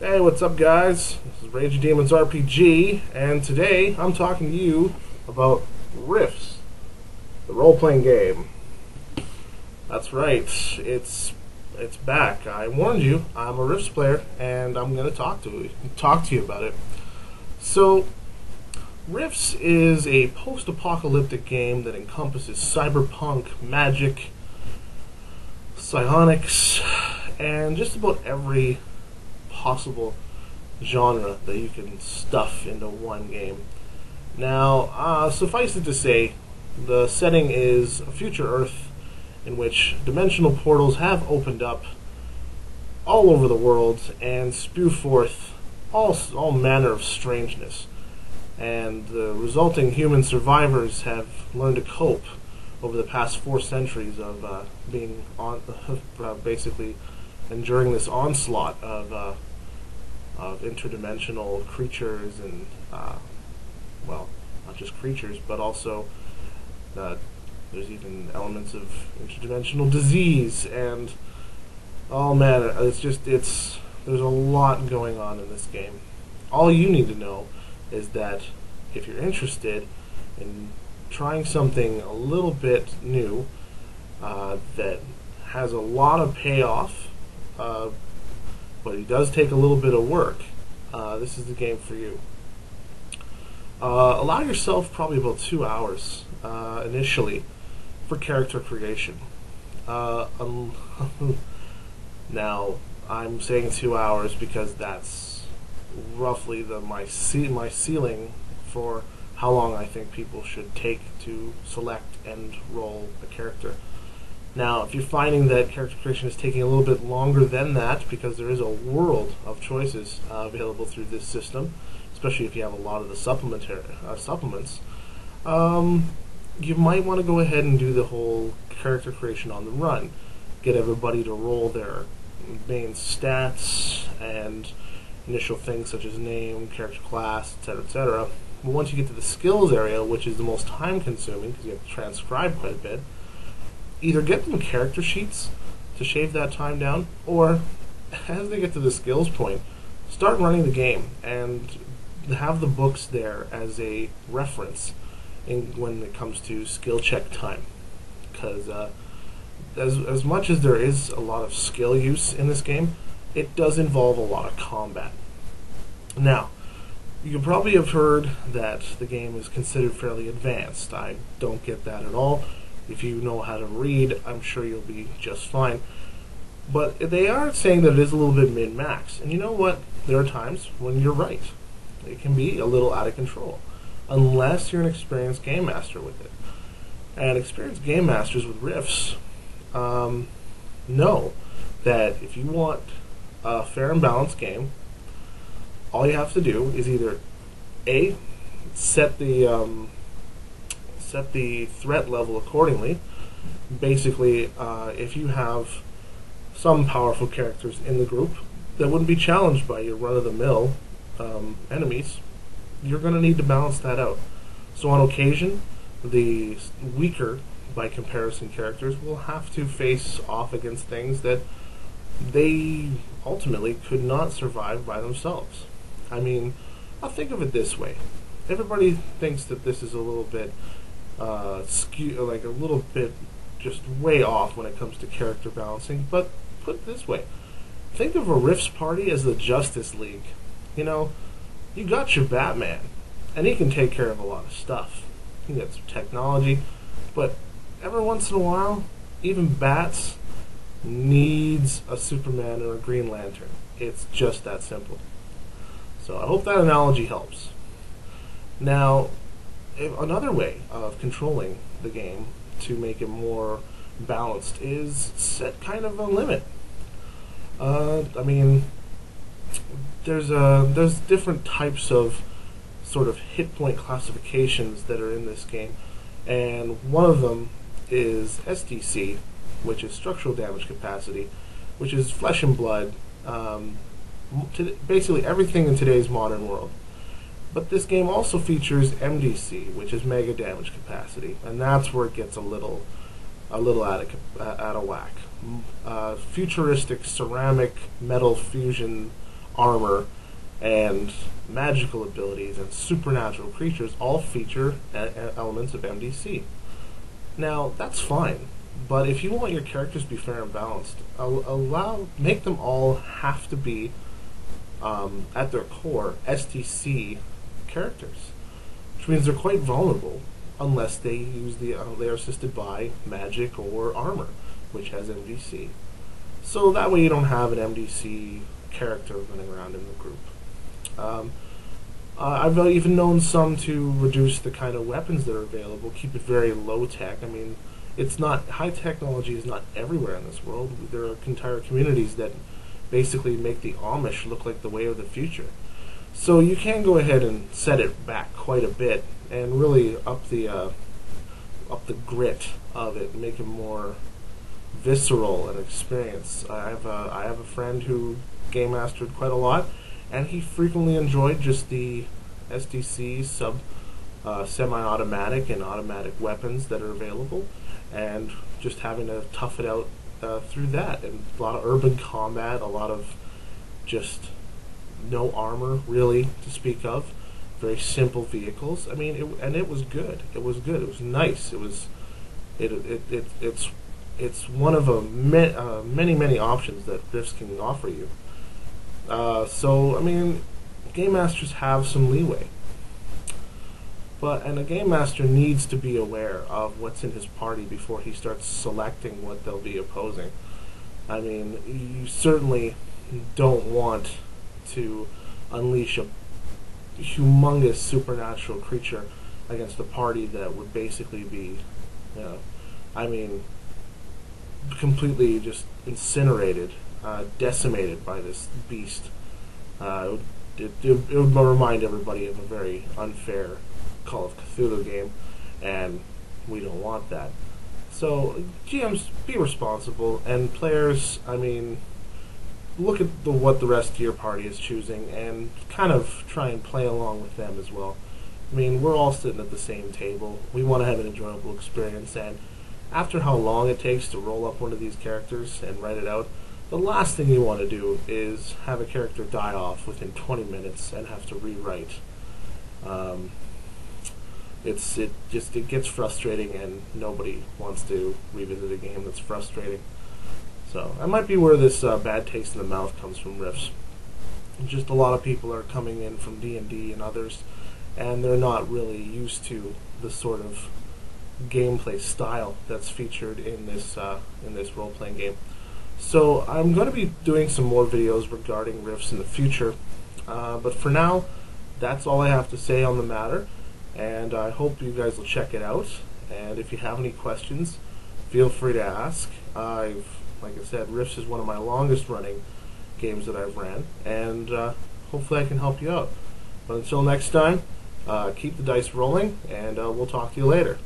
Hey, what's up, guys? This is Rage Demons RPG, and today I'm talking to you about RIFTS, the role-playing game. That's right, it's back. I warned you. I'm a RIFTS player, and I'm going to talk to you about it. So, RIFTS is a post-apocalyptic game that encompasses cyberpunk, magic, psionics, and just about every possible genre that you can stuff into one game. Now, suffice it to say, the setting is a future Earth in which dimensional portals have opened up all over the world and spew forth all manner of strangeness. And the resulting human survivors have learned to cope over the past 4 centuries of being on, basically enduring this onslaught of interdimensional creatures and, well, not just creatures, but also there's even elements of interdimensional disease, and oh man, there's a lot going on in this game. All you need to know is that if you're interested in trying something a little bit new that has a lot of payoff, but it does take a little bit of work, this is the game for you. Allow yourself probably about 2 hours initially for character creation. Now, I'm saying 2 hours because that's roughly my ceiling for how long I think people should take to select and roll a character. Now, if you're finding that character creation is taking a little bit longer than that, because there is a world of choices available through this system, especially if you have a lot of the supplements, you might want to go ahead and do the whole character creation on the run. Get everybody to roll their main stats and initial things such as name, character class, etc., etc. But once you get to the skills area, which is the most time-consuming because you have to transcribe quite a bit, either get them character sheets to shave that time down, or as they get to the skills point, start running the game and have the books there as a reference when it comes to skill check time. Because as much as there is a lot of skill use in this game, it does involve a lot of combat. Now, you probably have heard that the game is considered fairly advanced. I don't get that at all. If you know how to read, I'm sure you'll be just fine. But they are saying that it is a little bit min-max. And you know what? There are times when you're right. It can be a little out of control, unless you're an experienced game master with it. And experienced game masters with RIFTS know that if you want a fair and balanced game, all you have to do is either A, set the threat level accordingly. Basically, if you have some powerful characters in the group that wouldn't be challenged by your run-of-the-mill enemies, you're going to need to balance that out. So on occasion, the weaker, by comparison, characters will have to face off against things that they ultimately could not survive by themselves. I mean, I'll think of it this way. Everybody thinks that this is a little bit like a little bit just way off when it comes to character balancing, but put it this way. Think of a RIFTS party as the Justice League. You know, you got your Batman, and he can take care of a lot of stuff. He got some technology, but every once in a while, even Bats needs a Superman or a Green Lantern. It's just that simple. So I hope that analogy helps. Now, another way of controlling the game to make it more balanced is set kind of a limit. I mean, there's different types of sort of hit point classifications that are in this game, and one of them is SDC, which is structural damage capacity, which is flesh and blood, basically everything in today's modern world. But this game also features MDC, which is mega damage capacity, and that's where it gets a little out of whack. Futuristic ceramic metal fusion armor, and magical abilities and supernatural creatures all feature elements of MDC. Now, that's fine, but if you want your characters to be fair and balanced, make them all have to be, at their core, STC characters, which means they're quite vulnerable unless they use they are assisted by magic or armor, which has MDC. So that way you don't have an MDC character running around in the group. I've even known some to reduce the kind of weapons that are available, keep it very low tech. I mean, it's not, high technology is not everywhere in this world. There are entire communities that basically make the Amish look like the way of the future. So you can go ahead and set it back quite a bit and really up the grit of it, make it more visceral and experience. I have a friend who game mastered quite a lot, and he frequently enjoyed just the SDC semi-automatic and automatic weapons that are available, and just having to tough it out through that. And a lot of urban combat, a lot of just no armor really to speak of, very simple vehicles. I mean, it was good. It was good. It was nice. It's one of many options that RIFTS can offer you. So, I mean, game masters have some leeway. And a game master needs to be aware of what's in his party before he starts selecting what they'll be opposing. I mean, you certainly don't want to unleash a humongous supernatural creature against a party that would basically be, I mean, completely just incinerated, decimated by this beast. It would remind everybody of a very unfair Call of Cthulhu game, and we don't want that. So GMs, be responsible, and players, I mean, look at what the rest of your party is choosing and kind of try and play along with them as well. I mean, we're all sitting at the same table. We want to have an enjoyable experience, and after how long it takes to roll up one of these characters and write it out, the last thing you want to do is have a character die off within 20 minutes and have to rewrite. It gets frustrating, and nobody wants to revisit a game that's frustrating. So that might be where this bad taste in the mouth comes from RIFTS. Just a lot of people are coming in from D&D and others, and they're not really used to the sort of gameplay style that's featured in this role-playing game. So I'm going to be doing some more videos regarding RIFTS in the future, but for now, that's all I have to say on the matter, and I hope you guys will check it out. And if you have any questions, feel free to ask. Like I said, RIFTS is one of my longest running games that I've ran, and hopefully I can help you out. But until next time, keep the dice rolling, and we'll talk to you later.